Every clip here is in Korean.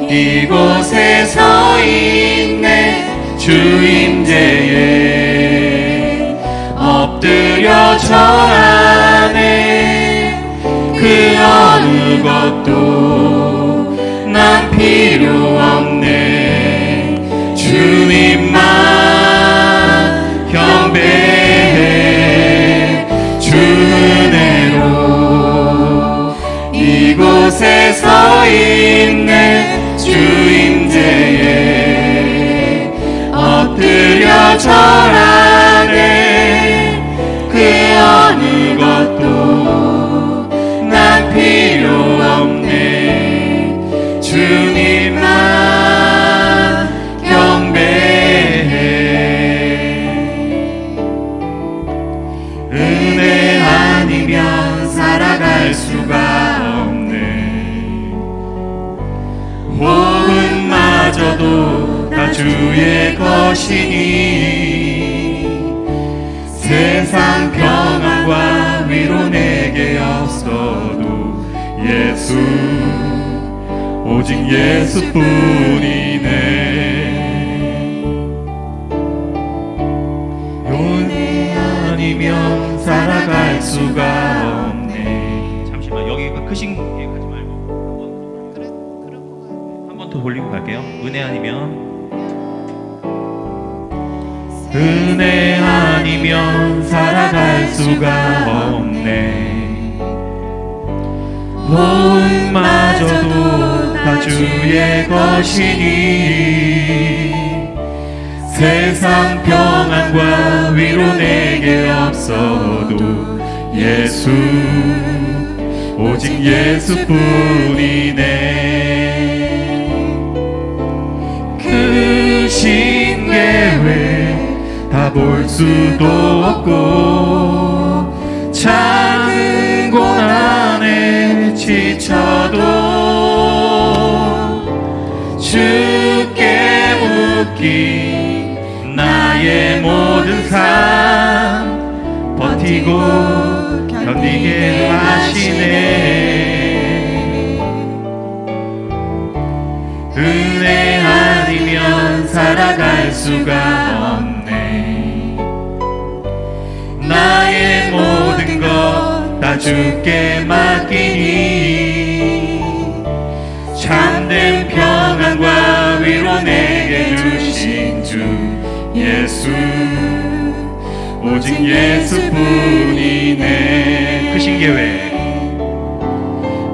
이곳에 서 있네 주 임재에 엎드려 절하네 그 어느 것도 난 필요 없네 주님만 경배해 주 은혜로 이곳에 서 있네 주 임재에 엎드려 절하네 그 어느 것도 난 필요 없네 주님만 경배해 은혜 아니면 살아갈 수가 없네 호흡마저도 다 주의 것이니 세상 평안과 위로 내게 없어도 예수 오직 예수뿐이네 은혜 아니면 살아갈 수가 없네 잠시만 여기가 크신 게 가지 말고 한 번 더 돌리고 갈게요. 은혜 아니면 살아갈 수가 없네 모험마저도 다 주의 것이니 세상 평안과 위로 내게 없어도 예수 오직 예수뿐이네 크신 계획 다 볼 수도 없고 작은 고난에 지쳐도 주께 묶인 나의 모든 삶 버티고 견디게 하시네 은혜 아니면 살아갈 수가 없네 나의 모든 것 다 주께 맡기니 참된 평안과 위로 내게 주신 주 예수 오직 예수뿐이네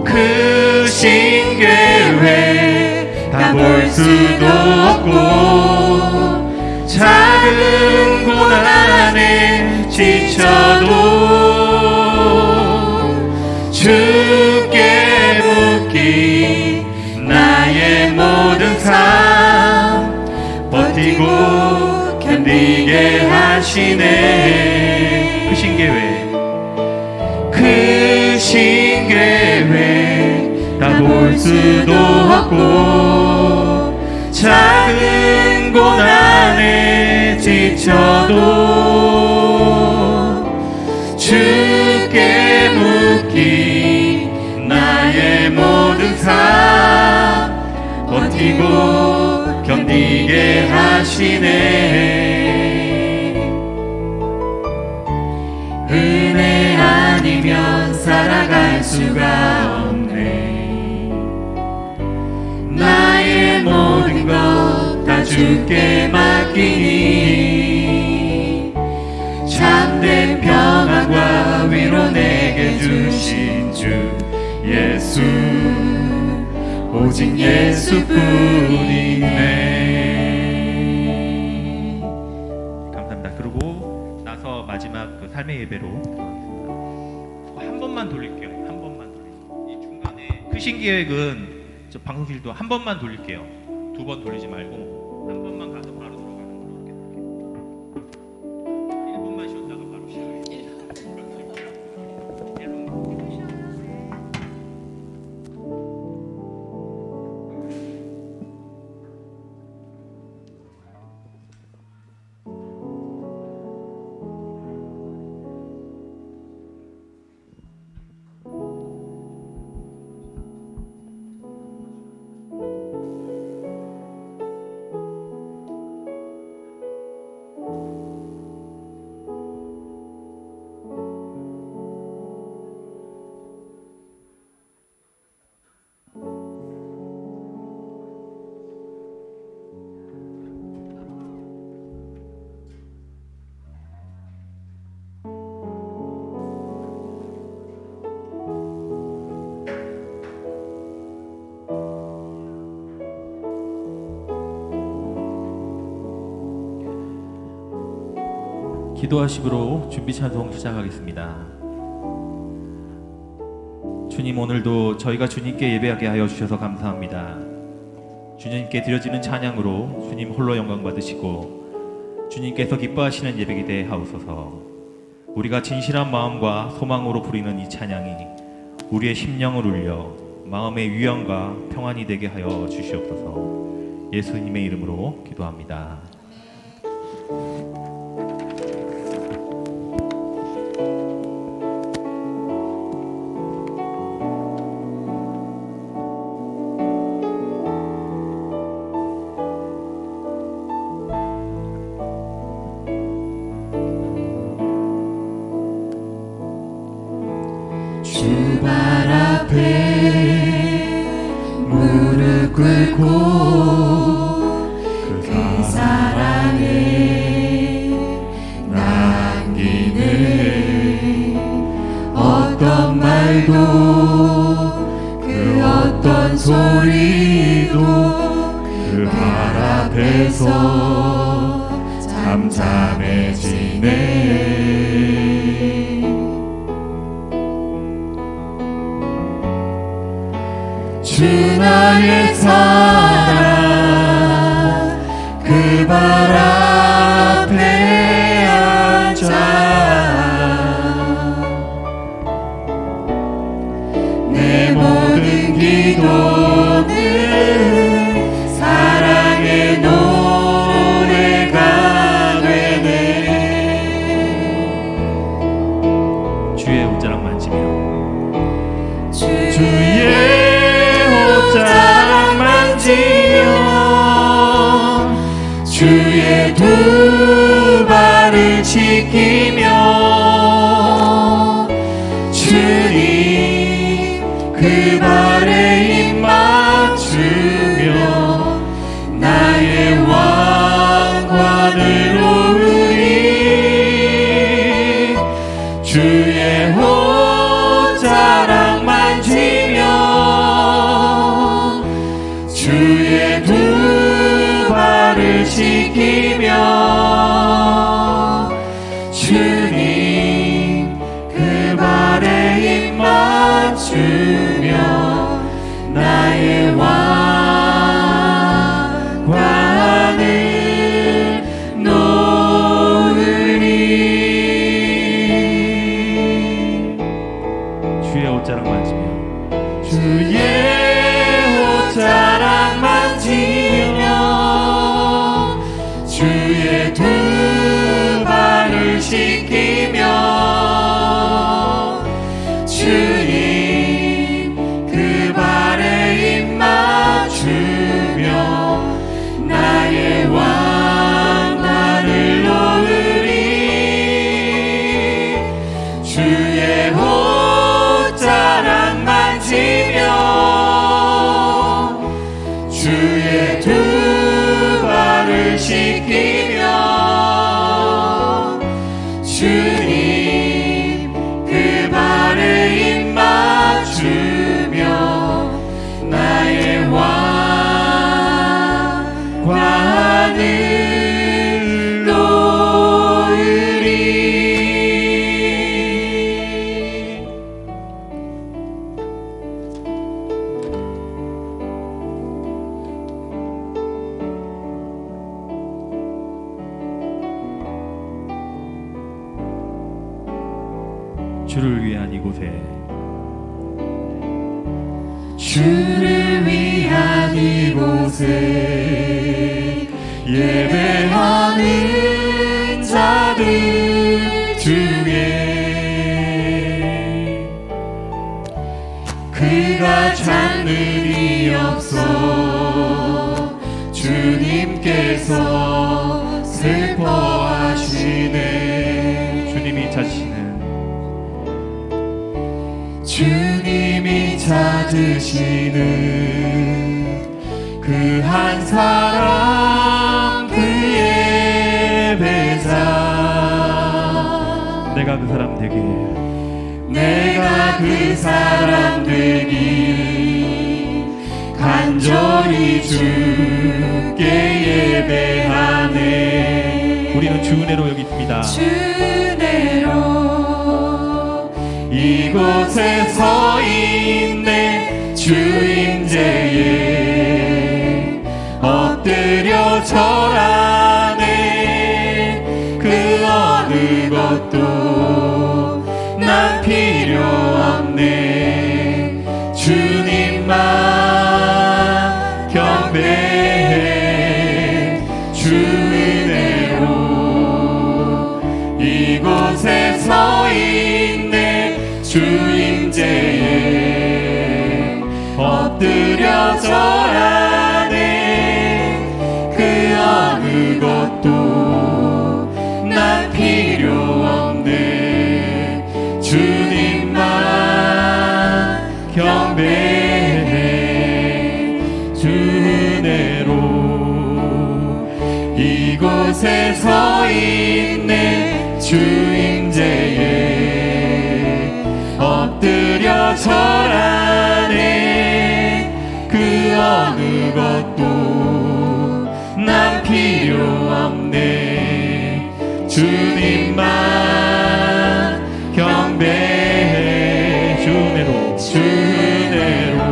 크신 계획 다 볼 수도 없고 작은 고난에 지쳐도 주께 묶인 나의 모든 삶 버티고 견디게 하시네 크신 계획 다 볼 수도 없고 작은 고난에 지쳐도 주께 묶인 나의 모든 삶 버티고 견디게 하시네 은혜 아니면 살아갈 수가 없네 나의 모든 것 다 주께 맡기니 참된 평안과 위로 내게 주신 주 예수 오직 예수뿐이네 감사합니다. 그리고 나서 마지막 그 삶의 예배로 한 번만 돌릴게요. 한 번만 돌릴게요. 이 중간에 크신 계획은 저 방송실도 한 번만 돌릴게요. 두 번 돌리지 말고 한 번만 가서 바로 들어가는 걸로 이렇게 돌릴게요. 1분만 쉬었다가 바로 시작할게요. 1분. 기도하시기로 준비 찬송 시작하겠습니다. 주님, 오늘도 저희가 주님께 예배하게 하여 주셔서 감사합니다. 주님께 드려지는 찬양으로 주님 홀로 영광 받으시고 주님께서 기뻐하시는 예배가 되게 하옵소서. 우리가 진실한 마음과 소망으로 부리는 이 찬양이 우리의 심령을 울려 마음의 위안과 평안이 되게 하여 주시옵소서. 예수님의 이름으로 기도합니다. 주발 앞에 무릎 꿇고 그 사랑에 남기는 어떤 말도 그 어떤 소리도 그 발 앞에서 잠잠해지네. 주 나의 사랑 그 발 앞에 앉아 내 모든 기도는 사랑의 노래가 되네. 주의 옷자락 만지며 주의 옷자락 만지며 주의 두 발을 지키며 주님 그 발에 입 맞추며 나의 왕관을 오르리. 주의 옷자락 만지며 주의 두 발을 지키며 주님 그 발에 입 맞추며 나의 왕관을 놓으리. 주의 옷자락 만지며 주의 옷자락 만지며 주의 두 발을 지키며 주님 그 발에 입 맞추며 나의 왕관을 놓으리. 주의 옷자락 만지며 주의 두 발을 지키며 주님 그 발에 입 맞추며 나의 왕관을 놓으리. 주를 위한 이곳에 주를 위한 이곳에 예배하는 자들 중에 그가 찾는 이 없어 주님께서 슬퍼하시네. 주님이 찾으시는 주님이 찾으시는 그 한 사람 그의 배자. 내가 그 사람 되길 내가 그 사람 되길 간절히 주께 예배하네. 우리는 주 은혜로 여기 있습니다. 주 은혜로 이곳에 서 있네. 주 임재에 엎드려 절하네. 그 어느 것도 난 필요 없네. 주님만 경배해. 주 은혜로 이곳에 서 있네. 주 임재에 엎드려 절하네. 그 어느 것도 난 필요 없네. 주님만 경배해. 주 은혜로 이곳에 서 있네. 주 임재에 엎드려 절하네. 그 어느 것도 난 필요 없네. 주님만 경배해. 주 은혜로 주 은혜로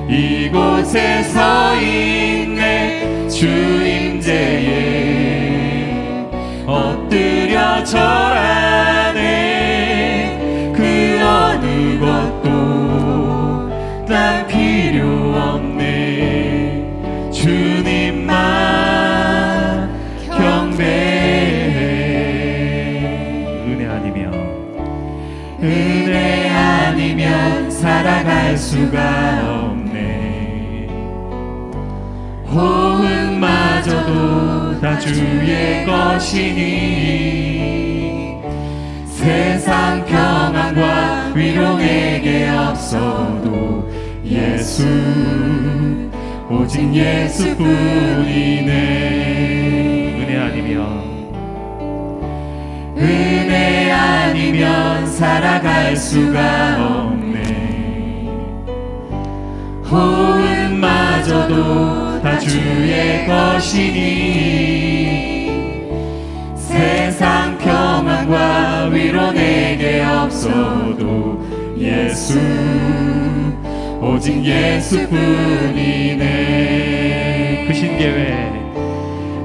이곳에 서 있네. 주 임재에 엎드려 절하네. 그 어느 것도 난 필요 없네. 주님만 경배해. 은혜 아니면 살아갈 수가 없네. 호흡마저도 다 주의 것이니 세상 평안과 위로 내게 없어도 예수 오직 예수뿐이네. 은혜 아니면 살아갈 수가 없네. 호흡마저도 다 주의 것이니 세상 평안과 위로 내게 없어도 예수 오직 예수뿐이네.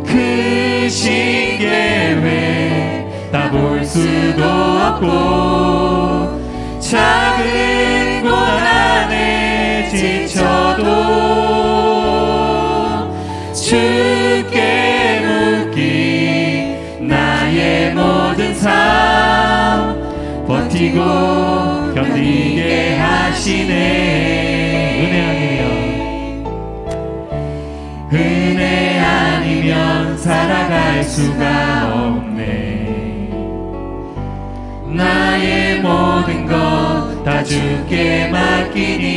그 신계획 다 볼 수도 없고 작은 고난에 지쳐도 주께 묻기 나의 모든 삶 버티고 견디게 하시네. 은혜 아니면 살아갈 수가 없네. 나의 모든 것 다 주께 맡기니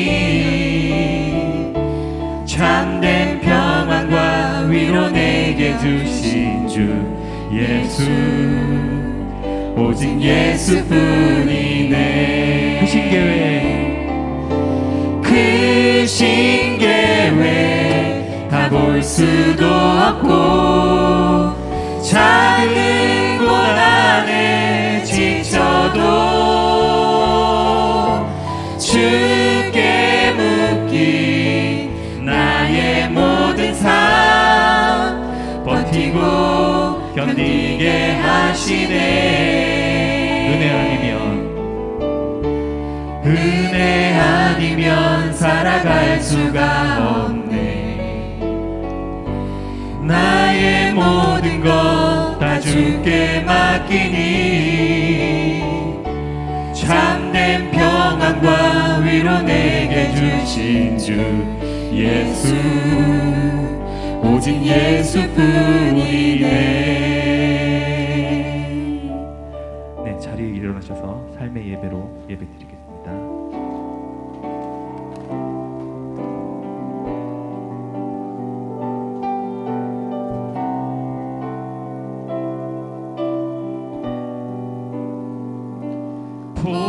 참된 평안과 위로 내게 주신 주 예수 오직 예수뿐이네. 그 신계획 다 볼 수도 없고 작은 고난에 지쳐도 주께 묻기 나의 모든 삶 버티고 견디게 하시네. 은혜 아니면 살아갈 수가 없네. 나의 모든 것 다 주께 맡기니 참된 평안과 위로 내게 주신 주 예수 오직 예수뿐이네. 네, 자리에 일어나셔서 삶의 예배로 예배드리겠습니다.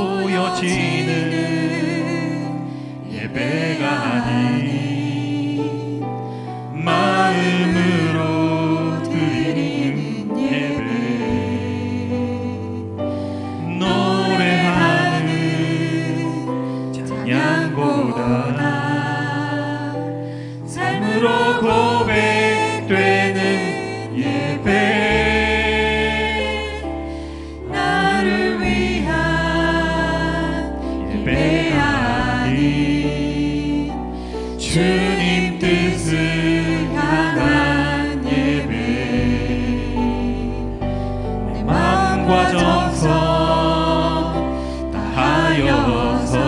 보여지는 예배가 아닌 마음으로 드리는 주님 뜻을 향한 예배 내 마음과 정성 다하여서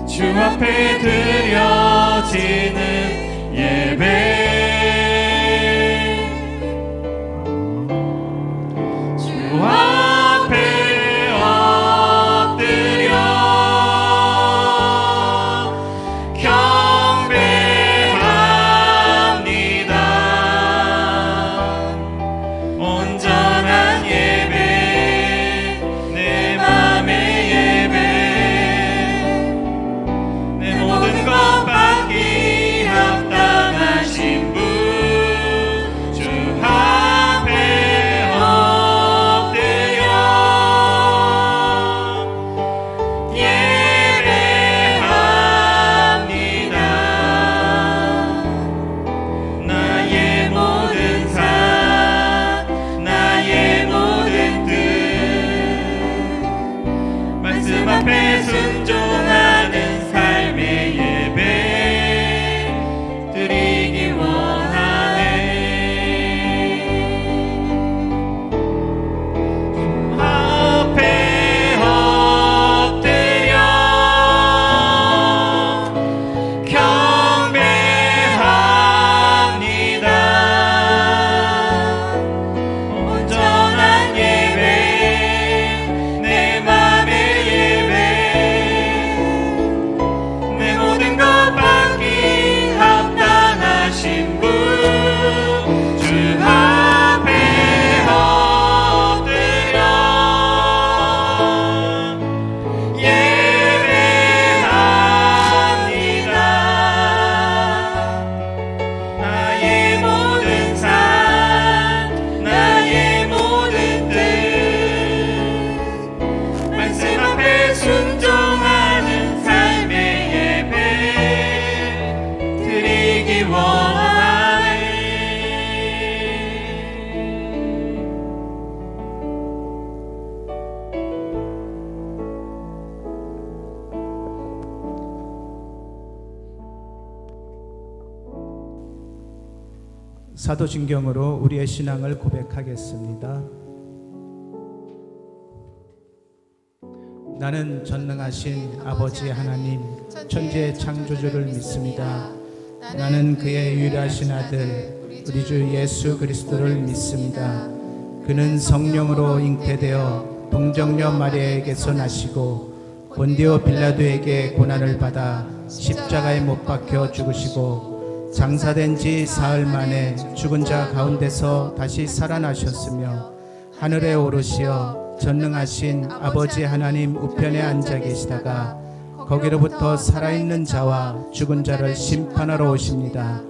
주 앞에 드려지는 예배 주 앞에 엎드려 경배합니다. 온전한 예배 내 맘의 예배 내 모든 것 받기 합당하신 분 주 앞에 엎드려 예배합니다. 나의 모든 삶 나의 모든 뜻 말씀 앞에 순종하는 삶의 예배 드리기 원하네. 주 앞에 엎드려 경배합니다. 온전한 예배 내 맘의 예배 내 모든 것 받기 합당하신 분 주 앞에 엎드려 예배합니다. 나의 모든 삶 나의 모든 뜻 말씀 앞에 순종하는 삶의 예배 드리기 원하네. 사도신경으로 우리의 신앙을 고백하겠습니다. 나는 전능하신 아버지 하나님 천지의 창조주를 믿습니다. 나는 그의 유일하신 아들 우리 주 예수 그리스도를 믿습니다. 그는 성령으로 잉태되어 동정녀 마리아에게서 나시고 본디오 빌라도에게 고난을 받아 십자가에 못 박혀 죽으시고 장사된 지 사흘 만에 죽은 자 가운데서 다시 살아나셨으며 하늘에 오르시어 전능하신 아버지 하나님 우편에 앉아 계시다가 거기로부터 살아있는 자와 죽은 자를 심판하러 오십니다.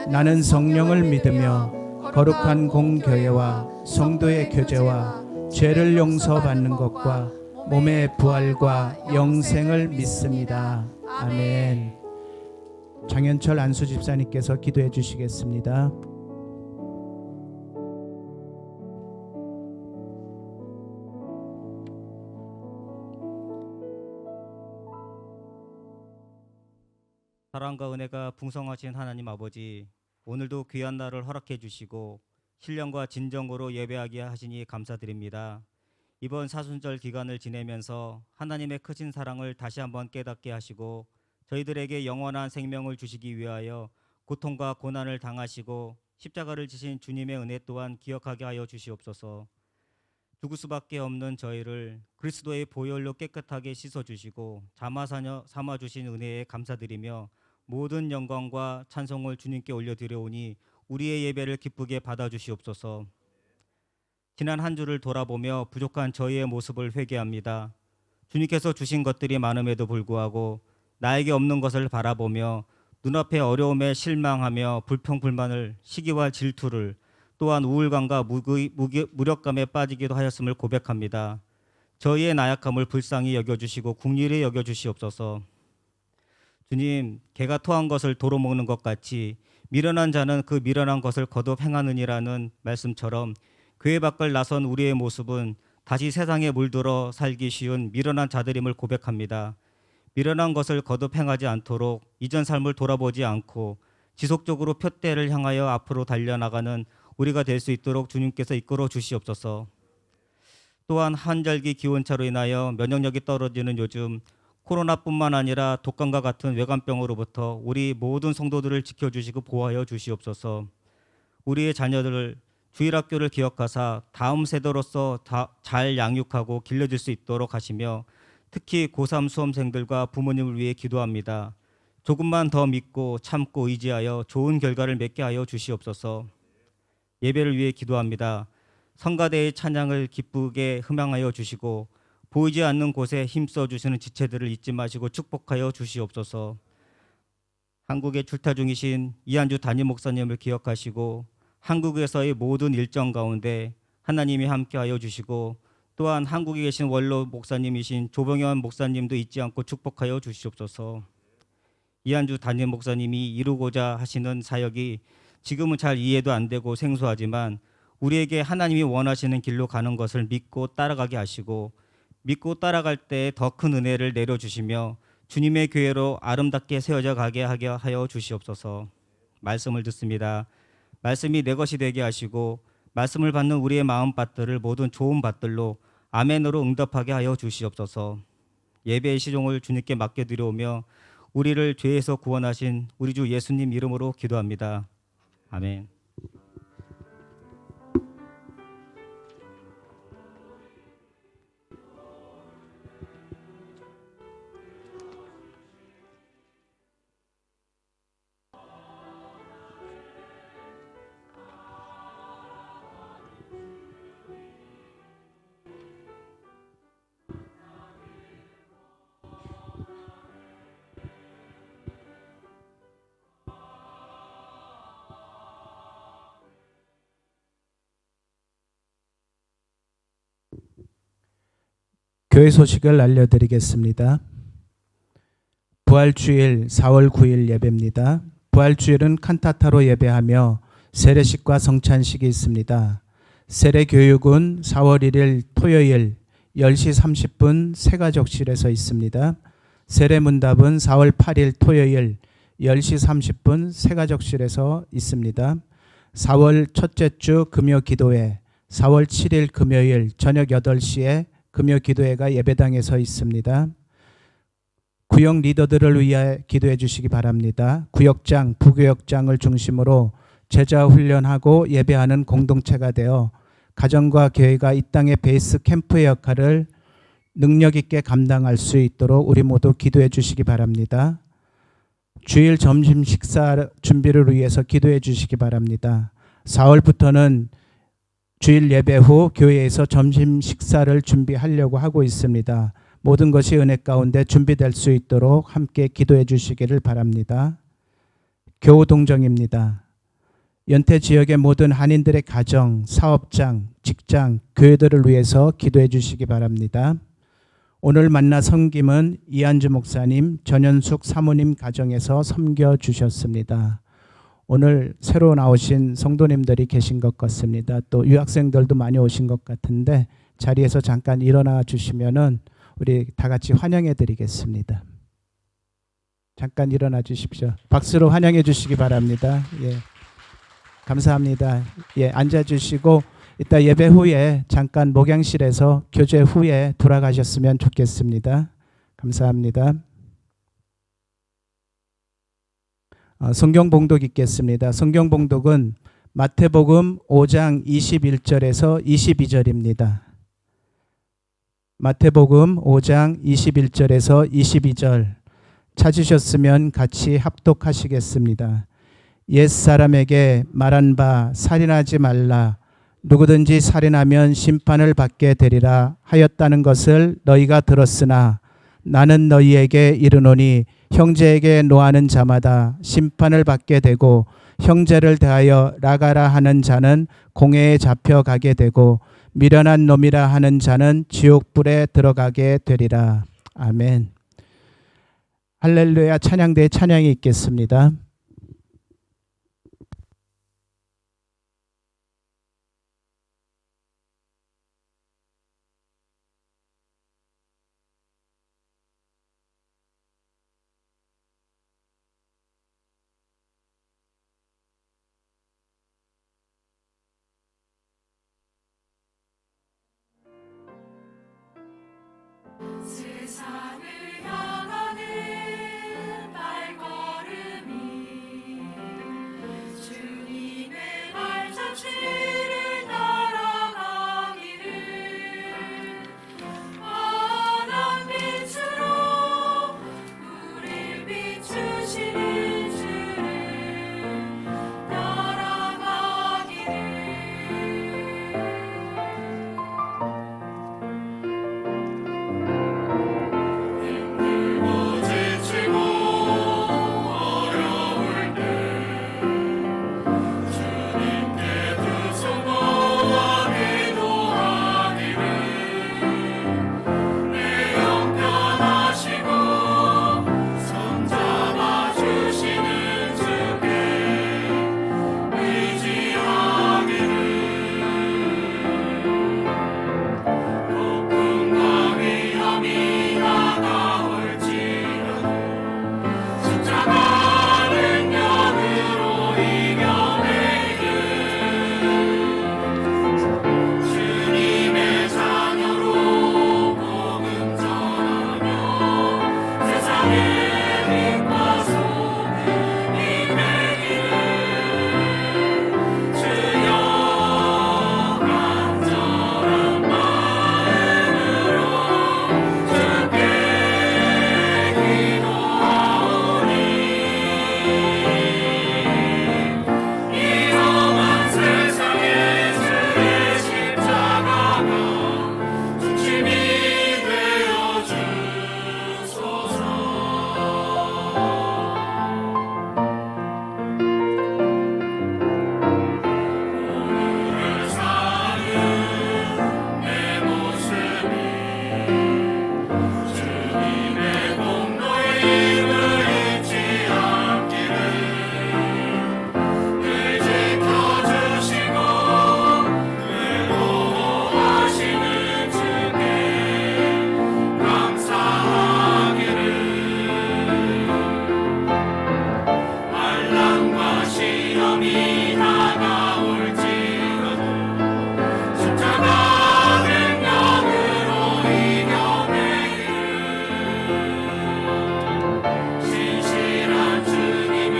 나는 성령을 믿으며 거룩한 공교회와 성도의 교제와 죄를 용서받는 것과 몸의 부활과 영생을 믿습니다. 아멘. 장현철 안수 집사님께서 기도해 주시겠습니다. 사랑과 은혜가 풍성하신 하나님 아버지, 오늘도 귀한 날을 허락해 주시고 신령과 진정으로 예배하게 하시니 감사드립니다. 이번 사순절 기간을 지내면서 하나님의 크신 사랑을 다시 한번 깨닫게 하시고 저희들에게 영원한 생명을 주시기 위하여 고통과 고난을 당하시고 십자가를 지신 주님의 은혜 또한 기억하게 하여 주시옵소서. 죽을 수밖에 없는 저희를 그리스도의 보혈로 깨끗하게 씻어주시고 자마사녀 삼아주신 은혜에 감사드리며 모든 영광과 찬송을 주님께 올려드려오니 우리의 예배를 기쁘게 받아주시옵소서. 지난 한 주를 돌아보며 부족한 저희의 모습을 회개합니다. 주님께서 주신 것들이 많음에도 불구하고 나에게 없는 것을 바라보며 눈앞의 어려움에 실망하며 불평불만을 시기와 질투를 또한 우울감과 무력감에 빠지기도 하였음을 고백합니다. 저희의 나약함을 불쌍히 여겨주시고 긍휼히 여겨주시옵소서. 주님, 개가 토한 것을 도로 먹는 것 같이 미련한 자는 그 미련한 것을 거듭 행하느니라는 말씀처럼 교회 밖을 나선 우리의 모습은 다시 세상에 물들어 살기 쉬운 미련한 자들임을 고백합니다. 미련한 것을 거듭 행하지 않도록 이전 삶을 돌아보지 않고 지속적으로 표대를 향하여 앞으로 달려나가는 우리가 될 수 있도록 주님께서 이끌어 주시옵소서. 또한 한절기 기온차로 인하여 면역력이 떨어지는 요즘 코로나뿐만 아니라 독감과 같은 외관병으로부터 우리 모든 성도들을 지켜주시고 보호하여 주시옵소서. 우리의 자녀들을 주일학교를 기억하사 다음 세대로서 잘 양육하고 길러줄 수 있도록 하시며 특히 고3 수험생들과 부모님을 위해 기도합니다. 조금만 더 믿고 참고 의지하여 좋은 결과를 맺게 하여 주시옵소서. 예배를 위해 기도합니다. 성가대의 찬양을 기쁘게 흠양하여 주시고 보이지 않는 곳에 힘써 주시는 지체들을 잊지 마시고 축복하여 주시옵소서. 한국에 출타 중이신 이한주 담임 목사님을 기억하시고 한국에서의 모든 일정 가운데 하나님이 함께하여 주시고 또한 한국에 계신 원로 목사님이신 조병현 목사님도 잊지 않고 축복하여 주시옵소서. 이한주 담임 목사님이 이루고자 하시는 사역이 지금은 잘 이해도 안 되고 생소하지만 우리에게 하나님이 원하시는 길로 가는 것을 믿고 따라가게 하시고 믿고 따라갈 때 더 큰 은혜를 내려주시며 주님의 교회로 아름답게 세워져 가게 하여 주시옵소서. 말씀을 듣습니다. 말씀이 내 것이 되게 하시고 말씀을 받는 우리의 마음 밭들을 모든 좋은 밭들로 아멘으로 응답하게 하여 주시옵소서. 예배의 시종을 주님께 맡겨드려오며 우리를 죄에서 구원하신 우리 주 예수님 이름으로 기도합니다. 아멘. 교회 소식을 알려드리겠습니다. 부활주일 4월 9일 예배입니다. 부활주일은 칸타타로 예배하며 세례식과 성찬식이 있습니다. 세례교육은 4월 1일 토요일 10시 30분 새가족실에서 있습니다. 세례문답은 4월 8일 토요일 10시 30분 새가족실에서 있습니다. 4월 첫째 주 금요 기도회 4월 7일 금요일 저녁 8시에 금요 기도회가 예배당에서 있습니다. 구역 리더들을 위해 기도해 주시기 바랍니다. 구역장, 부구역장을 중심으로 제자 훈련하고 예배하는 공동체가 되어 가정과 교회가 이 땅의 베이스 캠프의 역할을 능력 있게 감당할 수 있도록 우리 모두 기도해 주시기 바랍니다. 주일 점심 식사 준비를 위해서 기도해 주시기 바랍니다. 4월부터는 주일 예배 후 교회에서 점심 식사를 준비하려고 하고 있습니다. 모든 것이 은혜 가운데 준비될 수 있도록 함께 기도해 주시기를 바랍니다. 교우동정입니다. 연태 지역의 모든 한인들의 가정, 사업장, 직장, 교회들을 위해서 기도해 주시기 바랍니다. 오늘 만나 섬김은 이한주 목사님, 전현숙 사모님 가정에서 섬겨 주셨습니다. 오늘 새로 나오신 성도님들이 계신 것 같습니다. 또 유학생들도 많이 오신 것 같은데 자리에서 잠깐 일어나 주시면은 우리 다 같이 환영해 드리겠습니다. 잠깐 일어나 주십시오. 박수로 환영해 주시기 바랍니다. 예. 감사합니다. 예, 앉아 주시고 이따 예배 후에 잠깐 목양실에서 교제 후에 돌아가셨으면 좋겠습니다. 감사합니다. 성경 봉독 읽겠습니다. 성경 봉독은 마태복음 5장 21절에서 22절입니다. 마태복음 5장 21절에서 22절 찾으셨으면 같이 합독하시겠습니다. 옛사람에게 말한 바 살인하지 말라. 누구든지 살인하면 심판을 받게 되리라 하였다는 것을 너희가 들었으나 나는 너희에게 이르노니 형제에게 노하는 자마다 심판을 받게 되고 형제를 대하여 나가라 하는 자는 공회에 잡혀가게 되고 미련한 놈이라 하는 자는 지옥불에 들어가게 되리라. 아멘. 할렐루야. 찬양대에 찬양이 있겠습니다. 주시는 주를 따라가기를 힘들고 지치고 어려울 때 주님께 두 손 모아 기도하기를 내 영 편하시고 손 잡아 주시는 주께 의지하기를 고통과 위험이 다가올지라도 십자가 능력으로 이겨내기를 주님의 자녀로 복음 전하며 세상의 빛과 소금이 되기를 주여 간절한 마음으로 주께 기도하오니 이 험한 세상에 주의 십자가가 중심이 되어 주소서. 오늘을 사는 내 모습이 주님의 공로임을 잊지 않기를 늘 지켜주시고 늘 보호하시는 주께 감사하기를 환난과 시험이 다가올지라도 십자가 능력으로 이겨내기를 신실한 주님을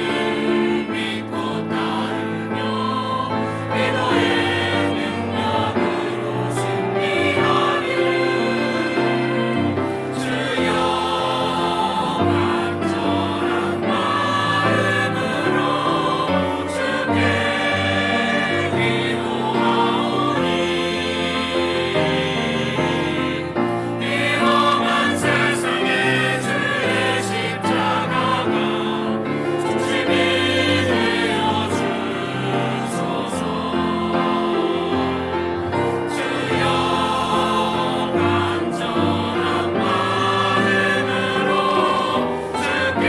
믿고 따르며 기도의 능력으로 승리하기를 주여 간절한 마음으로 주께 기도하오니 이 험한 세상에 주의 십자가가 중심이 되어 주소서. 주여 간절한 마음으로 주께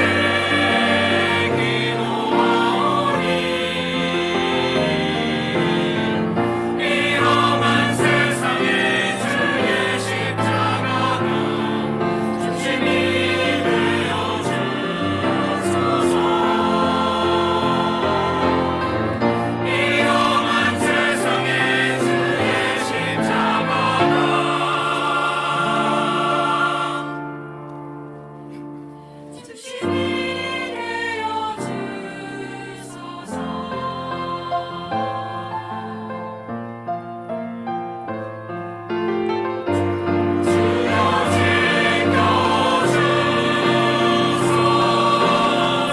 기도하오니 이 험한 세상에 주의 십자가가 중심이 되어 주소서. 이 험한 세상에 주의 십자가가 중심이 되어 주소서.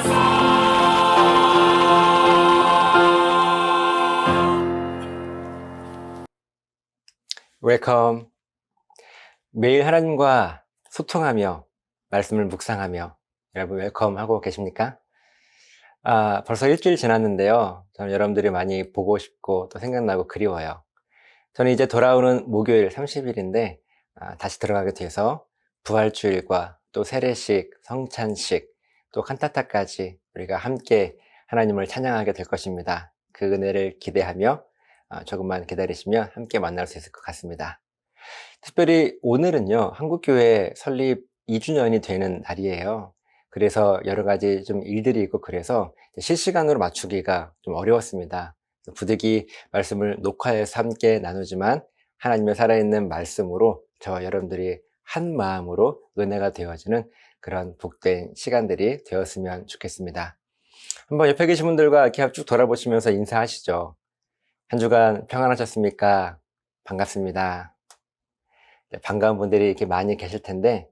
주여 웰컴. 매일 하나님과 소통하며 말씀을 묵상하며 여러분 웰컴 하고 계십니까? 벌써 일주일 지났는데요. 저는 여러분들이 많이 보고 싶고 또 생각나고 그리워요. 저는 이제 돌아오는 목요일 30일인데 다시 들어가게 돼서 부활주일과 또 세례식, 성찬식, 또 칸타타까지 우리가 함께 하나님을 찬양하게 될 것입니다. 그 은혜를 기대하며 조금만 기다리시면 함께 만날 수 있을 것 같습니다. 특별히 오늘은요, 한국교회 설립 2주년이 되는 날이에요. 그래서 여러 가지 좀 일들이 있고 그래서 실시간으로 맞추기가 좀 어려웠습니다. 부득이 말씀을 녹화해서 함께 나누지만 하나님의 살아있는 말씀으로 저와 여러분들이 한 마음으로 은혜가 되어지는 그런 복된 시간들이 되었으면 좋겠습니다. 한번 옆에 계신 분들과 이렇게 쭉 돌아보시면서 인사하시죠. 한 주간 평안하셨습니까? 반갑습니다. 반가운 분들이 이렇게 많이 계실 텐데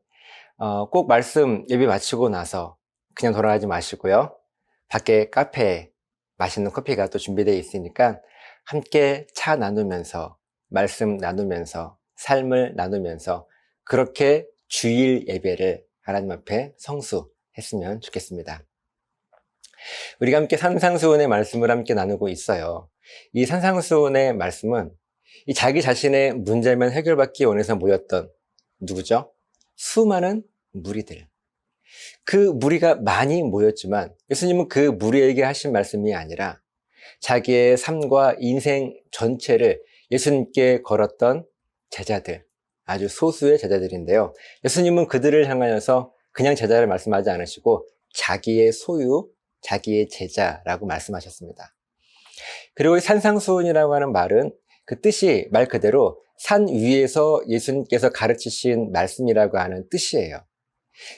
꼭 말씀 예배 마치고 나서 그냥 돌아가지 마시고요. 밖에 카페에 맛있는 커피가 또 준비되어 있으니까 함께 차 나누면서, 말씀 나누면서, 삶을 나누면서 그렇게 주일 예배를 하나님 앞에 성수했으면 좋겠습니다. 우리가 함께 산상수훈의 말씀을 함께 나누고 있어요. 이 산상수훈의 말씀은 이 자기 자신의 문제만 해결받기 원해서 모였던 누구죠? 수많은 무리들. 그 무리가 많이 모였지만 예수님은 그 무리에게 하신 말씀이 아니라 자기의 삶과 인생 전체를 예수님께 걸었던 제자들, 아주 소수의 제자들인데요. 예수님은 그들을 향하여서 그냥 제자를 말씀하지 않으시고 자기의 소유, 자기의 제자라고 말씀하셨습니다. 그리고 산상수훈이라고 하는 말은 그 뜻이 말 그대로 산 위에서 예수님께서 가르치신 말씀이라고 하는 뜻이에요.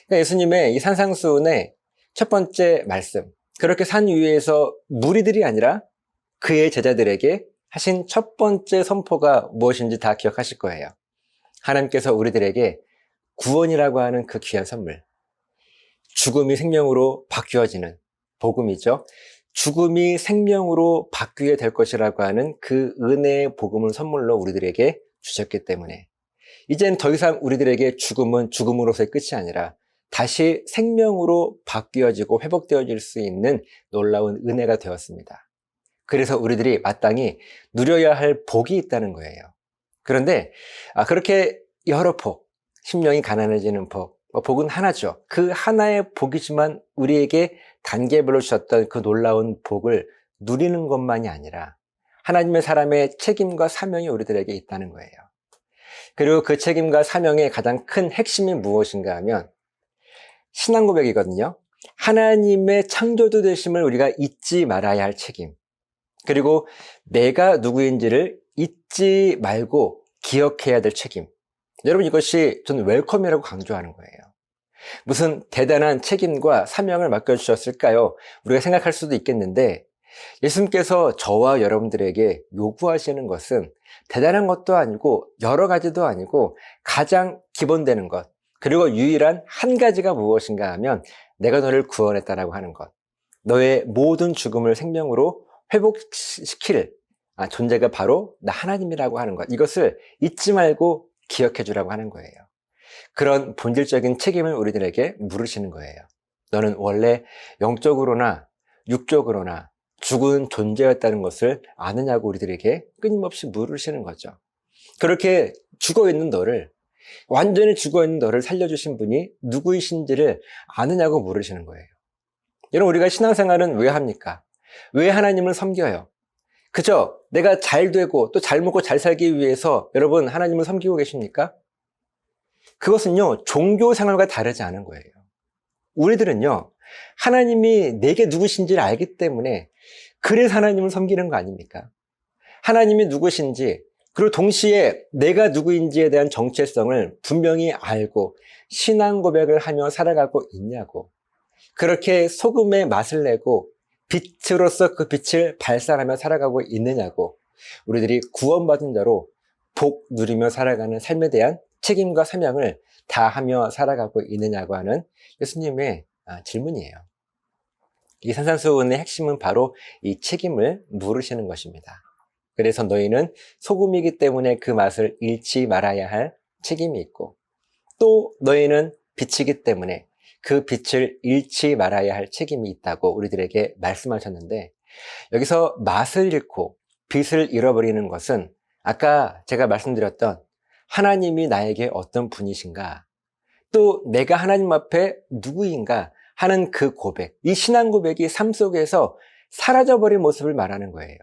그러니까 예수님의 이 산상수훈의 첫 번째 말씀, 그렇게 산 위에서 무리들이 아니라 그의 제자들에게 하신 첫 번째 선포가 무엇인지 다 기억하실 거예요. 하나님께서 우리들에게 구원이라고 하는 그 귀한 선물, 죽음이 생명으로 바뀌어지는 복음이죠. 죽음이 생명으로 바뀌게 될 것이라고 하는 그 은혜의 복음을 선물로 우리들에게 주셨기 때문에 이제는 더 이상 우리들에게 죽음은 죽음으로서의 끝이 아니라 다시 생명으로 바뀌어지고 회복되어질 수 있는 놀라운 은혜가 되었습니다. 그래서 우리들이 마땅히 누려야 할 복이 있다는 거예요. 그런데 그렇게 여러 복, 심령이 가난해지는 복, 복은 하나죠. 그 하나의 복이지만 우리에게 단계별로 주셨던 그 놀라운 복을 누리는 것만이 아니라 하나님의 사람의 책임과 사명이 우리들에게 있다는 거예요. 그리고 그 책임과 사명의 가장 큰 핵심이 무엇인가 하면 신앙 고백이거든요. 하나님의 창조주 되심을 우리가 잊지 말아야 할 책임, 그리고 내가 누구인지를 잊지 말고 기억해야 될 책임. 여러분, 이것이 저는 웰컴이라고 강조하는 거예요. 무슨 대단한 책임과 사명을 맡겨주셨을까요? 우리가 생각할 수도 있겠는데 예수님께서 저와 여러분들에게 요구하시는 것은 대단한 것도 아니고 여러 가지도 아니고 가장 기본되는 것, 그리고 유일한 한 가지가 무엇인가 하면 내가 너를 구원했다라고 하는 것, 너의 모든 죽음을 생명으로 회복시킬 존재가 바로 나 하나님이라고 하는 것, 이것을 잊지 말고 기억해 주라고 하는 거예요. 그런 본질적인 책임을 우리들에게 물으시는 거예요. 너는 원래 영적으로나 육적으로나 죽은 존재였다는 것을 아느냐고 우리들에게 끊임없이 물으시는 거죠. 그렇게 죽어있는 너를, 완전히 죽어있는 너를 살려주신 분이 누구이신지를 아느냐고 물으시는 거예요. 여러분, 우리가 신앙생활은 왜 합니까? 왜 하나님을 섬겨요? 그죠? 내가 잘 되고 또 잘 먹고 잘 살기 위해서 여러분 하나님을 섬기고 계십니까? 그것은요, 종교 생활과 다르지 않은 거예요. 우리들은요, 하나님이 내게 누구신지를 알기 때문에 그래서 하나님을 섬기는 거 아닙니까? 하나님이 누구신지, 그리고 동시에 내가 누구인지에 대한 정체성을 분명히 알고 신앙 고백을 하며 살아가고 있냐고. 그렇게 소금의 맛을 내고 빛으로서 그 빛을 발산하며 살아가고 있느냐고. 우리들이 구원받은 자로 복 누리며 살아가는 삶에 대한 책임과 사명을 다하며 살아가고 있느냐고 하는 예수님의 질문이에요. 이 산상수훈의 핵심은 바로 이 책임을 물으시는 것입니다. 그래서 너희는 소금이기 때문에 그 맛을 잃지 말아야 할 책임이 있고, 또 너희는 빛이기 때문에 그 빛을 잃지 말아야 할 책임이 있다고 우리들에게 말씀하셨는데, 여기서 맛을 잃고 빛을 잃어버리는 것은 아까 제가 말씀드렸던 하나님이 나에게 어떤 분이신가, 또 내가 하나님 앞에 누구인가 하는 그 고백, 이 신앙 고백이 삶 속에서 사라져버린 모습을 말하는 거예요.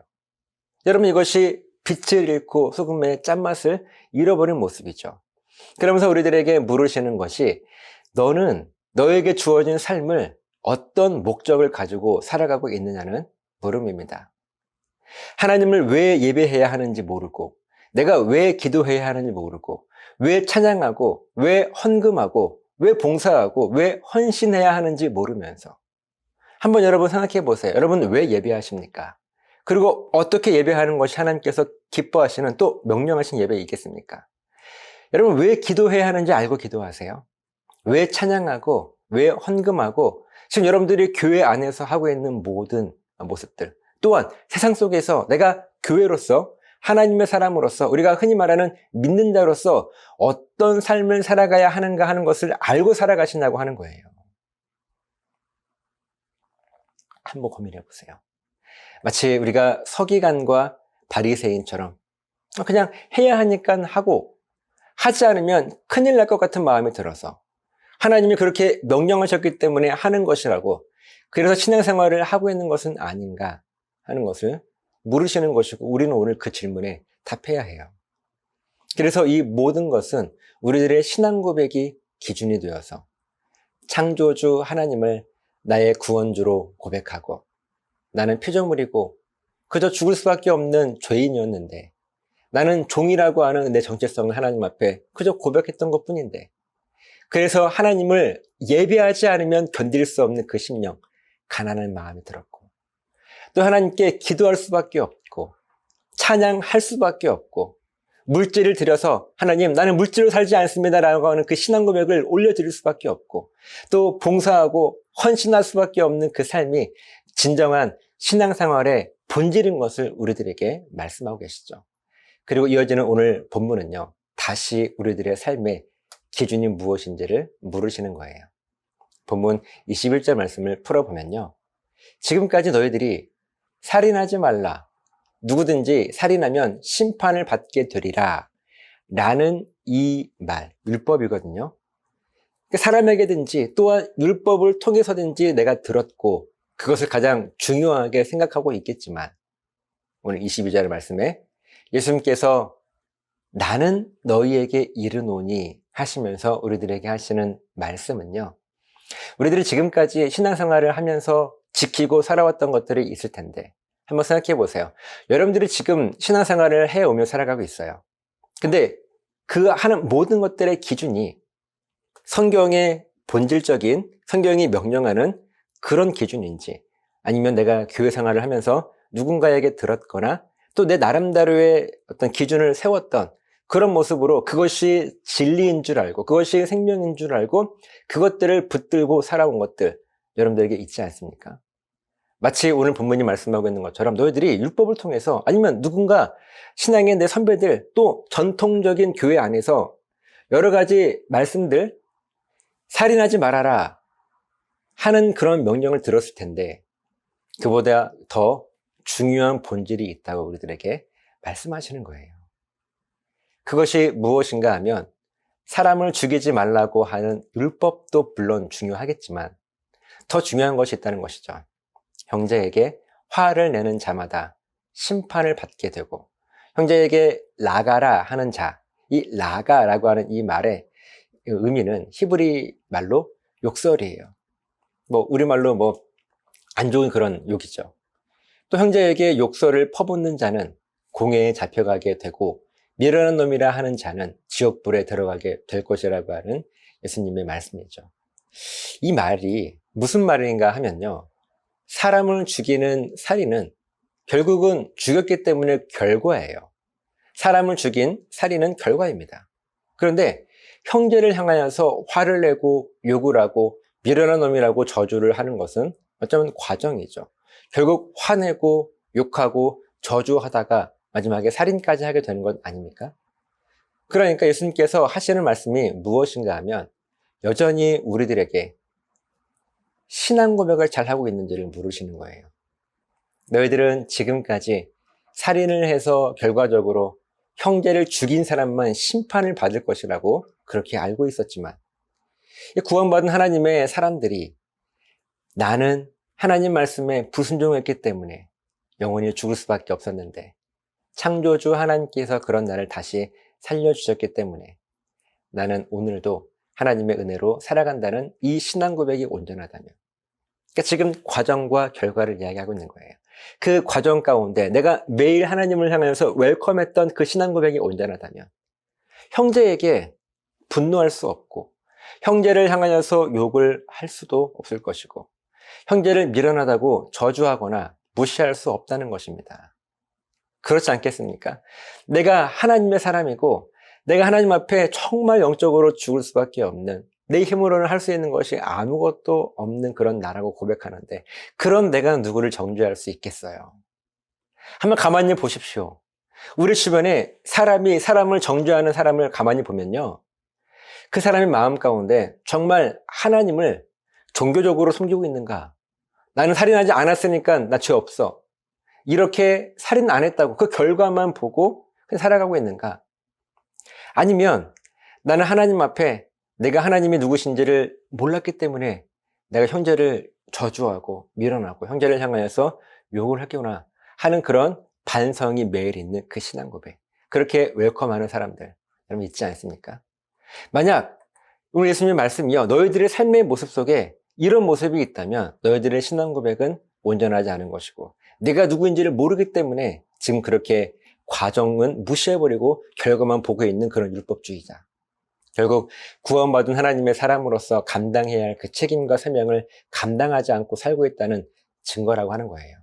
여러분, 이것이 빛을 잃고 소금의 짠맛을 잃어버린 모습이죠. 그러면서 우리들에게 물으시는 것이 너는 너에게 주어진 삶을 어떤 목적을 가지고 살아가고 있느냐는 물음입니다. 하나님을 왜 예배해야 하는지 모르고, 내가 왜 기도해야 하는지 모르고, 왜 찬양하고, 왜 헌금하고, 왜 봉사하고, 왜 헌신해야 하는지 모르면서 한번 여러분 생각해 보세요. 여러분 왜 예배하십니까? 그리고 어떻게 예배하는 것이 하나님께서 기뻐하시는 또 명령하신 예배이겠습니까? 여러분 왜 기도해야 하는지 알고 기도하세요? 왜 찬양하고, 왜 헌금하고, 지금 여러분들이 교회 안에서 하고 있는 모든 모습들, 또한 세상 속에서 내가 교회로서 하나님의 사람으로서 우리가 흔히 말하는 믿는 자로서 어떤 삶을 살아가야 하는가 하는 것을 알고 살아가신다고 하는 거예요. 한번 고민해 보세요. 마치 우리가 서기관과 바리새인처럼 그냥 해야 하니까 하고 하지 않으면 큰일 날 것 같은 마음이 들어서 하나님이 그렇게 명령하셨기 때문에 하는 것이라고, 그래서 신앙생활을 하고 있는 것은 아닌가 하는 것을 물으시는 것이고, 우리는 오늘 그 질문에 답해야 해요. 그래서 이 모든 것은 우리들의 신앙 고백이 기준이 되어서 창조주 하나님을 나의 구원주로 고백하고, 나는 피조물이고 그저 죽을 수밖에 없는 죄인이었는데, 나는 종이라고 하는 내 정체성을 하나님 앞에 그저 고백했던 것뿐인데, 그래서 하나님을 예배하지 않으면 견딜 수 없는 그 심령, 가난한 마음이 들었고, 또 하나님께 기도할 수밖에 없고 찬양할 수밖에 없고, 물질을 들여서 하나님 나는 물질로 살지 않습니다 라고 하는 그 신앙 고백을 올려드릴 수밖에 없고, 또 봉사하고 헌신할 수밖에 없는 그 삶이 진정한 신앙생활의 본질인 것을 우리들에게 말씀하고 계시죠. 그리고 이어지는 오늘 본문은요, 다시 우리들의 삶의 기준이 무엇인지를 물으시는 거예요. 본문 21절 말씀을 풀어보면요, 지금까지 너희들이 살인하지 말라, 누구든지 살인하면 심판을 받게 되리라 라는 이 말, 율법이거든요. 사람에게든지 또한 율법을 통해서든지 내가 들었고 그것을 가장 중요하게 생각하고 있겠지만, 오늘 22절 말씀에 예수님께서 나는 너희에게 이르노니 하시면서 우리들에게 하시는 말씀은요, 우리들이 지금까지 신앙생활을 하면서 지키고 살아왔던 것들이 있을 텐데, 한번 생각해 보세요. 여러분들이 지금 신앙생활을 해오며 살아가고 있어요. 근데 그 하는 모든 것들의 기준이 성경의 본질적인, 성경이 명령하는 그런 기준인지, 아니면 내가 교회 생활을 하면서 누군가에게 들었거나 또 내 나름대로의 어떤 기준을 세웠던 그런 모습으로 그것이 진리인 줄 알고 그것이 생명인 줄 알고 그것들을 붙들고 살아온 것들, 여러분들에게 있지 않습니까? 마치 오늘 본문이 말씀하고 있는 것처럼 너희들이 율법을 통해서, 아니면 누군가 신앙의 내 선배들, 또 전통적인 교회 안에서 여러 가지 말씀들, 살인하지 말아라 하는 그런 명령을 들었을 텐데, 그보다 더 중요한 본질이 있다고 우리들에게 말씀하시는 거예요. 그것이 무엇인가 하면, 사람을 죽이지 말라고 하는 율법도 물론 중요하겠지만 더 중요한 것이 있다는 것이죠. 형제에게 화를 내는 자마다 심판을 받게 되고, 형제에게 라가라 하는 자, 이 라가라고 하는 이 말의 의미는 히브리 말로 욕설이에요. 우리말로 안 좋은 그런 욕이죠. 또 형제에게 욕설을 퍼붓는 자는 공회에 잡혀가게 되고, 미련한 놈이라 하는 자는 지옥불에 들어가게 될 것이라고 하는 예수님의 말씀이죠. 이 말이 무슨 말인가 하면요, 사람을 죽이는 살인은 결국은 죽였기 때문에 결과예요. 사람을 죽인 살인은 결과입니다. 그런데 형제를 향하여서 화를 내고 욕을 하고 미련한 놈이라고 저주를 하는 것은 어쩌면 과정이죠. 결국 화내고 욕하고 저주하다가 마지막에 살인까지 하게 되는 것 아닙니까? 그러니까 예수님께서 하시는 말씀이 무엇인가 하면, 여전히 우리들에게 신앙 고백을 잘하고 있는지를 물으시는 거예요. 너희들은 지금까지 살인을 해서 결과적으로 형제를 죽인 사람만 심판을 받을 것이라고 그렇게 알고 있었지만, 구원받은 하나님의 사람들이 나는 하나님 말씀에 불순종했기 때문에 영원히 죽을 수밖에 없었는데, 창조주 하나님께서 그런 나를 다시 살려주셨기 때문에 나는 오늘도 하나님의 은혜로 살아간다는 이 신앙 고백이 온전하다면, 그러니까 지금 과정과 결과를 이야기하고 있는 거예요. 그 과정 가운데 내가 매일 하나님을 향해서 웰컴했던 그 신앙 고백이 온전하다면, 형제에게 분노할 수 없고 형제를 향하여서 욕을 할 수도 없을 것이고, 형제를 미련하다고 저주하거나 무시할 수 없다는 것입니다. 그렇지 않겠습니까? 내가 하나님의 사람이고 내가 하나님 앞에 정말 영적으로 죽을 수밖에 없는 내 힘으로는 할 수 있는 것이 아무것도 없는 그런 나라고 고백하는데 그런 내가 누구를 정죄할 수 있겠어요? 한번 가만히 보십시오. 우리 주변에 사람이 사람을 정죄하는 사람을 가만히 보면요. 그 사람의 마음 가운데 정말 하나님을 종교적으로 숨기고 있는가? 나는 살인하지 않았으니까 나 죄 없어. 이렇게 살인 안 했다고 그 결과만 보고 살아가고 있는가? 아니면 나는 하나님 앞에 내가 하나님이 누구신지를 몰랐기 때문에 내가 형제를 저주하고 밀어나고 형제를 향하여서 욕을 했구나 하는 그런 반성이 매일 있는 그 신앙 고백. 그렇게 웰컴하는 사람들 여러분 있지 않습니까? 만약 오늘 예수님의 말씀이요 너희들의 삶의 모습 속에 이런 모습이 있다면 너희들의 신앙 고백은 온전하지 않은 것이고 내가 누구인지를 모르기 때문에 지금 그렇게 과정은 무시해버리고 결과만 보고 있는 그런 율법주의자. 결국 구원받은 하나님의 사람으로서 감당해야 할 그 책임과 사명을 감당하지 않고 살고 있다는 증거라고 하는 거예요.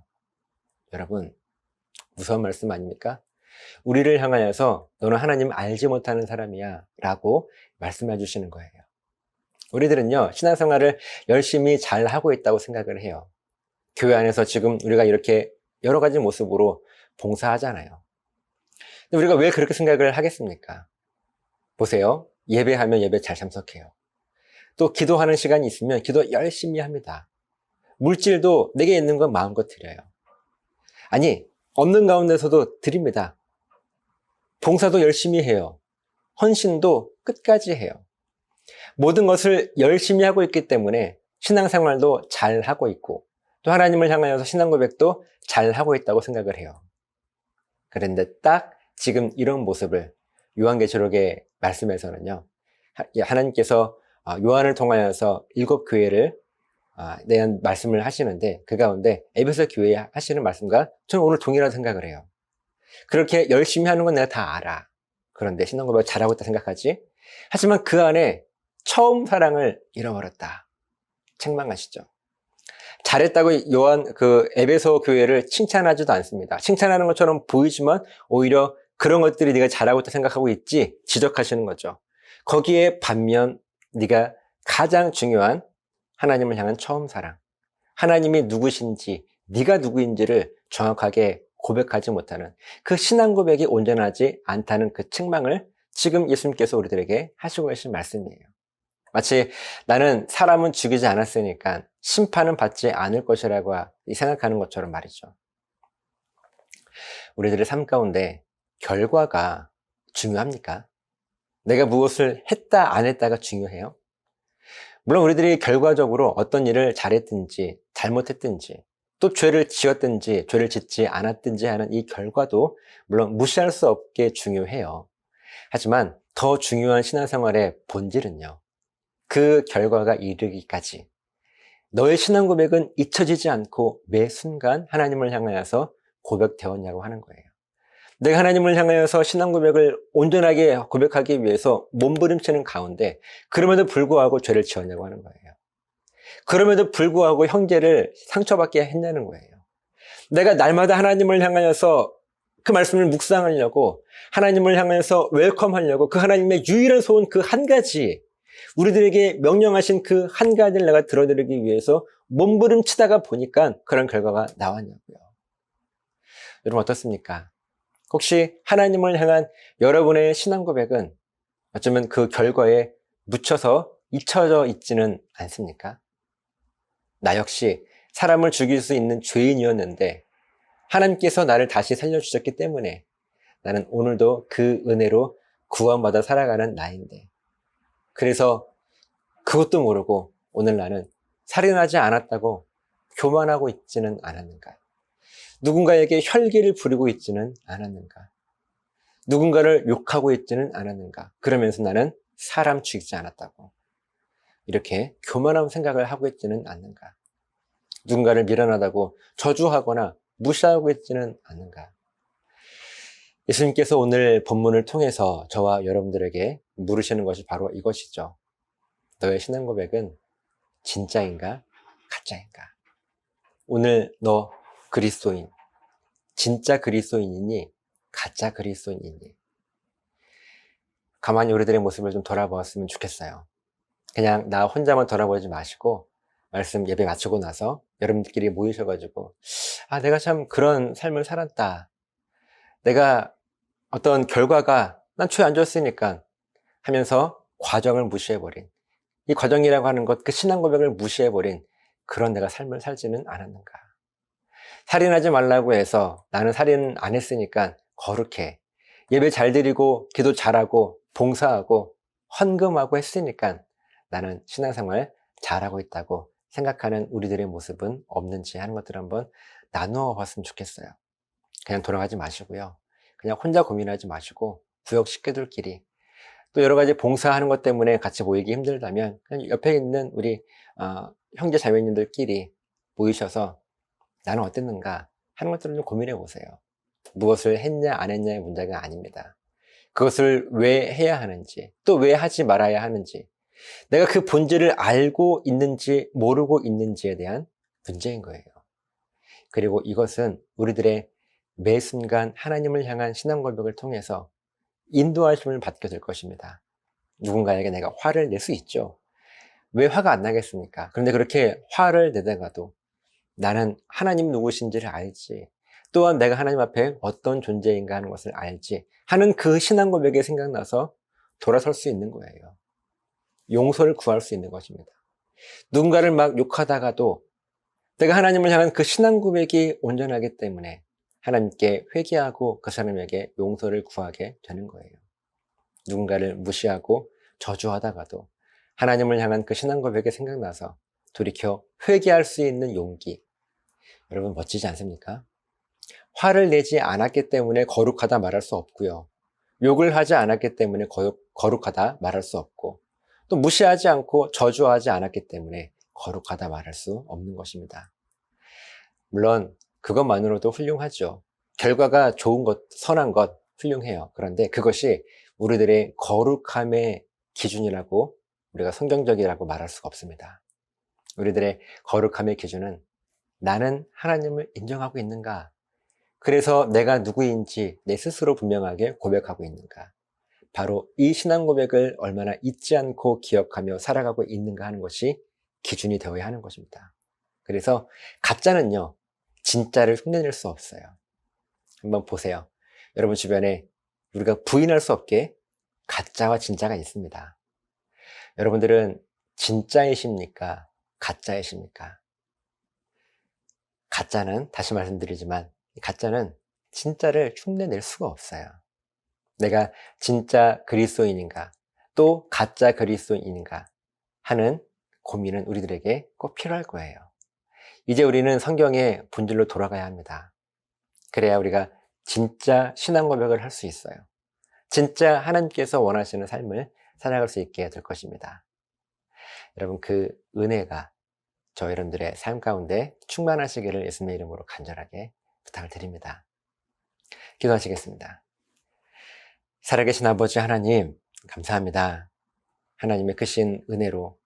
여러분 무서운 말씀 아닙니까? 우리를 향하여서 너는 하나님 알지 못하는 사람이야 라고 말씀해 주시는 거예요. 우리들은요 신앙생활을 열심히 잘 하고 있다고 생각을 해요. 교회 안에서 지금 우리가 이렇게 여러 가지 모습으로 봉사하잖아요. 근데 우리가 왜 그렇게 생각을 하겠습니까? 보세요. 예배하면 예배 잘 참석해요. 또 기도하는 시간이 있으면 기도 열심히 합니다. 물질도 내게 있는 건 마음껏 드려요. 아니 없는 가운데서도 드립니다. 봉사도 열심히 해요. 헌신도 끝까지 해요. 모든 것을 열심히 하고 있기 때문에 신앙생활도 잘 하고 있고 또 하나님을 향하여서 신앙 고백도 잘 하고 있다고 생각을 해요. 그런데 딱 지금 이런 모습을 요한계시록의 말씀에서는요. 하나님께서 요한을 통하여서 7교회를 대한 말씀을 하시는데 그 가운데 에베소 교회에 하시는 말씀과 저는 오늘 동일하다고 생각을 해요. 그렇게 열심히 하는 건 내가 다 알아. 그런데 신앙 고백을 잘하고 있다 생각하지? 하지만 그 안에 처음 사랑을 잃어버렸다. 책망하시죠. 잘했다고 요한 에베소 교회를 칭찬하지도 않습니다. 칭찬하는 것처럼 보이지만 오히려 그런 것들이 네가 잘하고 있다 생각하고 있지 지적하시는 거죠. 거기에 반면 네가 가장 중요한 하나님을 향한 처음 사랑, 하나님이 누구신지 네가 누구인지를 정확하게 고백하지 못하는 그 신앙 고백이 온전하지 않다는 그 책망을 지금 예수님께서 우리들에게 하시고 계신 말씀이에요. 마치 나는 사람은 죽이지 않았으니까 심판은 받지 않을 것이라고 생각하는 것처럼 말이죠. 우리들의 삶 가운데 결과가 중요합니까? 내가 무엇을 했다 안 했다가 중요해요? 물론 우리들이 결과적으로 어떤 일을 잘했든지 잘못했든지 또 죄를 지었든지 죄를 짓지 않았든지 하는 이 결과도 물론 무시할 수 없게 중요해요. 하지만 더 중요한 신앙생활의 본질은요. 그 결과가 이르기까지 너의 신앙 고백은 잊혀지지 않고 매 순간 하나님을 향하여서 고백되었냐고 하는 거예요. 내가 하나님을 향하여서 신앙 고백을 온전하게 고백하기 위해서 몸부림치는 가운데 그럼에도 불구하고 죄를 지었냐고 하는 거예요. 그럼에도 불구하고 형제를 상처받게 했냐는 거예요. 내가 날마다 하나님을 향하여서 그 말씀을 묵상하려고 하나님을 향하여서 웰컴하려고 그 하나님의 유일한 소원 그 한 가지 우리들에게 명령하신 그 한 가지를 내가 들어드리기 위해서 몸부림치다가 보니까 그런 결과가 나왔냐고요. 여러분 어떻습니까? 혹시 하나님을 향한 여러분의 신앙 고백은 어쩌면 그 결과에 묻혀서 잊혀져 있지는 않습니까? 나 역시 사람을 죽일 수 있는 죄인이었는데 하나님께서 나를 다시 살려주셨기 때문에 나는 오늘도 그 은혜로 구원받아 살아가는 나인데 그래서 그것도 모르고 오늘 나는 살인하지 않았다고 교만하고 있지는 않았는가? 누군가에게 혈기를 부리고 있지는 않았는가? 누군가를 욕하고 있지는 않았는가? 그러면서 나는 사람 죽이지 않았다고 이렇게 교만한 생각을 하고 있지는 않는가? 누군가를 미련하다고 저주하거나 무시하고 있지는 않는가? 예수님께서 오늘 본문을 통해서 저와 여러분들에게 물으시는 것이 바로 이것이죠. 너의 신앙 고백은 진짜인가? 가짜인가? 오늘 너 그리스도인, 진짜 그리스도인이니? 가짜 그리스도인이니? 가만히 우리들의 모습을 좀 돌아보았으면 좋겠어요. 그냥 나 혼자만 돌아보지 마시고 말씀 예배 마치고 나서 여러분들끼리 모이셔가지고 내가 참 그런 삶을 살았다. 내가 어떤 결과가 난 초에 안 좋았으니까 하면서 과정을 무시해버린, 이 과정이라고 하는 것, 그 신앙 고백을 무시해버린 그런 내가 삶을 살지는 않았는가. 살인하지 말라고 해서 나는 살인 안 했으니까 거룩해. 예배 잘 드리고 기도 잘하고 봉사하고 헌금하고 했으니까 나는 신앙생활 잘하고 있다고 생각하는 우리들의 모습은 없는지 하는 것들을 한번 나누어 봤으면 좋겠어요. 그냥 돌아가지 마시고요. 그냥 혼자 고민하지 마시고 구역 식구들끼리 또 여러 가지 봉사하는 것 때문에 같이 모이기 힘들다면 그냥 옆에 있는 우리 형제 자매님들끼리 모이셔서 나는 어땠는가 하는 것들을 좀 고민해 보세요. 무엇을 했냐 안 했냐의 문제가 아닙니다. 그것을 왜 해야 하는지, 또 왜 하지 말아야 하는지, 내가 그 본질을 알고 있는지 모르고 있는지에 대한 문제인 거예요. 그리고 이것은 우리들의 매 순간 하나님을 향한 신앙 고백을 통해서 인도하심을 받게 될 것입니다. 누군가에게 내가 화를 낼 수 있죠. 왜 화가 안 나겠습니까? 그런데 그렇게 화를 내다가도 나는 하나님 누구신지를 알지, 또한 내가 하나님 앞에 어떤 존재인가 하는 것을 알지 하는 그 신앙 고백이 생각나서 돌아설 수 있는 거예요. 용서를 구할 수 있는 것입니다. 누군가를 막 욕하다가도 내가 하나님을 향한 그 신앙 고백이 온전하기 때문에 하나님께 회개하고 그 사람에게 용서를 구하게 되는 거예요. 누군가를 무시하고 저주하다가도 하나님을 향한 그 신앙 고백이 생각나서 돌이켜 회개할 수 있는 용기. 여러분 멋지지 않습니까? 화를 내지 않았기 때문에 거룩하다 말할 수 없고요. 욕을 하지 않았기 때문에 거룩하다 말할 수 없고, 또 무시하지 않고 저주하지 않았기 때문에 거룩하다 말할 수 없는 것입니다. 물론 그것만으로도 훌륭하죠. 결과가 좋은 것, 선한 것 훌륭해요. 그런데 그것이 우리들의 거룩함의 기준이라고, 우리가 성경적이라고 말할 수가 없습니다. 우리들의 거룩함의 기준은 나는 하나님을 인정하고 있는가? 그래서 내가 누구인지 내 스스로 분명하게 고백하고 있는가? 바로 이 신앙 고백을 얼마나 잊지 않고 기억하며 살아가고 있는가 하는 것이 기준이 되어야 하는 것입니다. 그래서 가짜는요, 진짜를 흉내낼 수 없어요. 한번 보세요. 여러분 주변에 우리가 부인할 수 없게 가짜와 진짜가 있습니다. 여러분들은 진짜이십니까? 가짜이십니까? 가짜는, 다시 말씀드리지만, 가짜는 진짜를 흉내낼 수가 없어요. 내가 진짜 그리스도인인가, 또 가짜 그리스도인인가 하는 고민은 우리들에게 꼭 필요할 거예요. 이제 우리는 성경의 본질로 돌아가야 합니다. 그래야 우리가 진짜 신앙 고백을 할 수 있어요. 진짜 하나님께서 원하시는 삶을 살아갈 수 있게 될 것입니다. 여러분, 그 은혜가 저 여러분들의 삶 가운데 충만하시기를 예수님의 이름으로 간절하게 부탁을 드립니다. 기도하시겠습니다. 살아계신 아버지 하나님, 감사합니다. 하나님의 크신 은혜로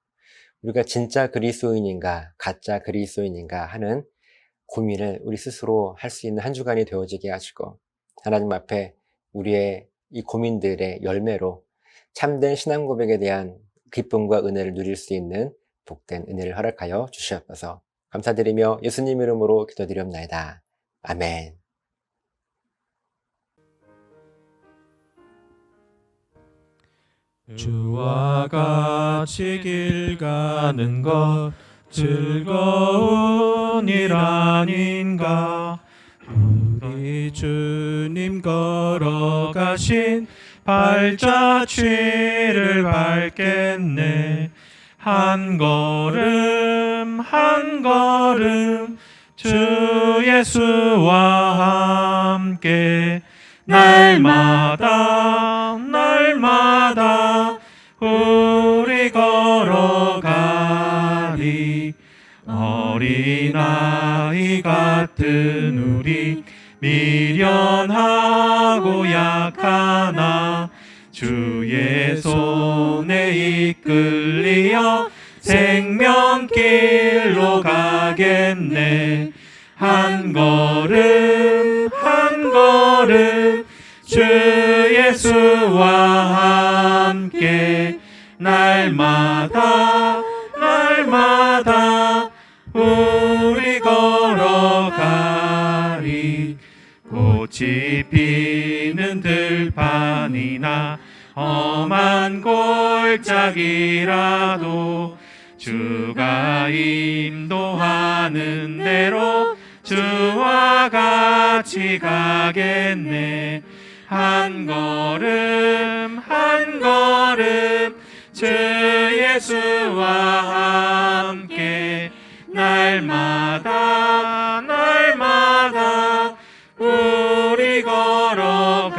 우리가 진짜 그리스도인인가 가짜 그리스도인인가 하는 고민을 우리 스스로 할 수 있는 한 주간이 되어지게 하시고, 하나님 앞에 우리의 이 고민들의 열매로 참된 신앙 고백에 대한 기쁨과 은혜를 누릴 수 있는 복된 은혜를 허락하여 주시옵소서. 감사드리며 예수님 이름으로 기도드리옵나이다. 아멘. 주와 같이 길 가는 것 즐거운 일 아닌가. 우리 주님 걸어가신 발자취를 밟겠네. 한 걸음 한 걸음 주 예수와 함께 날마다 날마다 우리 걸어가리. 어린아이 같은 우리 미련하고 약하나 주의 손에 이끌리어 생명길로 가겠네. 한 걸음 한 걸음 주 예수와 함께 날마다 날마다 우리 걸어가리. 꽃이 피는 들판이나 험한 골짜기라도 주가 인도하는 대로 주와 같이 가겠네. 한 걸음 한 걸음 주 예수와 함께 날마다 날마다 우리 걸어가리.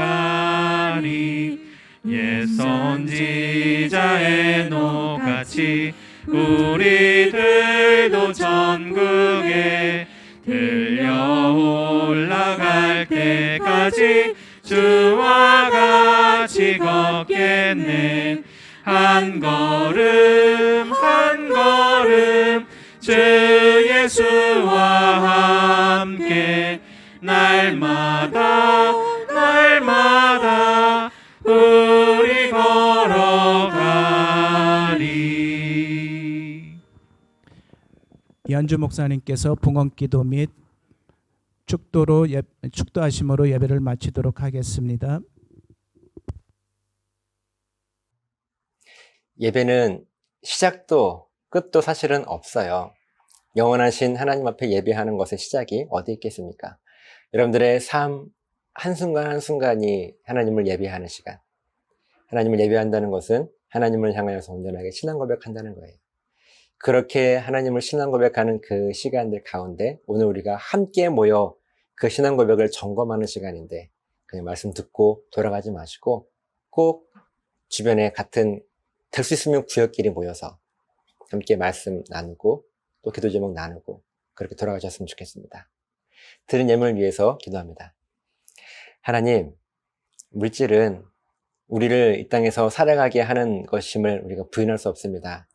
옛 선지자 에녹같이 우리들도 천국에 들려 올라갈 때까지 주와 같이 걷겠네. 한 걸음 한 걸음 주 예수와 함께 날마다 날마다 우리 걸어가리. 연주 목사님께서 붕언기도 및 축도하심으로 예배를 마치도록 하겠습니다. 예배는 시작도 끝도 사실은 없어요. 영원하신 하나님 앞에 예배하는 것의 시작이 어디 있겠습니까? 여러분들의 삶 한순간 한순간이 하나님을 예배하는 시간. 하나님을 예배한다는 것은 하나님을 향하여서 온전하게 신앙 고백한다는 거예요. 그렇게 하나님을 신앙 고백하는 그 시간들 가운데 오늘 우리가 함께 모여 그 신앙 고백을 점검하는 시간인데, 그냥 말씀 듣고 돌아가지 마시고 꼭 주변에 같은 될 수 있으면 구역끼리 모여서 함께 말씀 나누고 또 기도 제목 나누고 그렇게 돌아가셨으면 좋겠습니다. 드린 예물을 위해서 기도합니다. 하나님, 물질은 우리를 이 땅에서 살아가게 하는 것임을 우리가 부인할 수 없습니다.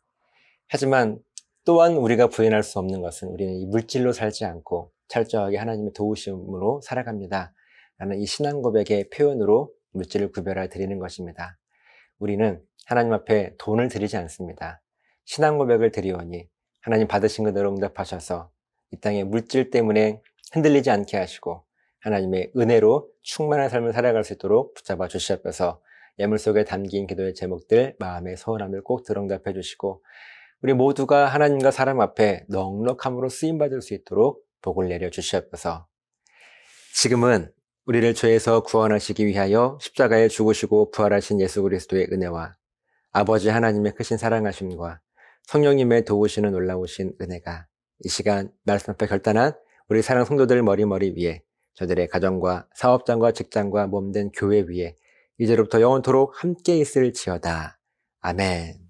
하지만 또한 우리가 부인할 수 없는 것은 우리는 이 물질로 살지 않고 철저하게 하나님의 도우심으로 살아갑니다 라는 이 신앙 고백의 표현으로 물질을 구별하여 드리는 것입니다. 우리는 하나님 앞에 돈을 드리지 않습니다. 신앙 고백을 드리오니 하나님 받으신 그대로 응답하셔서 이 땅의 물질 때문에 흔들리지 않게 하시고 하나님의 은혜로 충만한 삶을 살아갈 수 있도록 붙잡아 주시옵소서. 예물 속에 담긴 기도의 제목들, 마음의 소원함을 꼭 들응답해 주시고 우리 모두가 하나님과 사람 앞에 넉넉함으로 쓰임받을 수 있도록 복을 내려 주시옵소서. 지금은 우리를 죄에서 구원하시기 위하여 십자가에 죽으시고 부활하신 예수 그리스도의 은혜와 아버지 하나님의 크신 사랑하심과 성령님의 도우시는 놀라우신 은혜가 이 시간 말씀 앞에 결단한 우리 사랑 성도들 머리머리 위에, 저들의 가정과 사업장과 직장과 몸된 교회 위에 이제로부터 영원토록 함께 있을지어다. 아멘.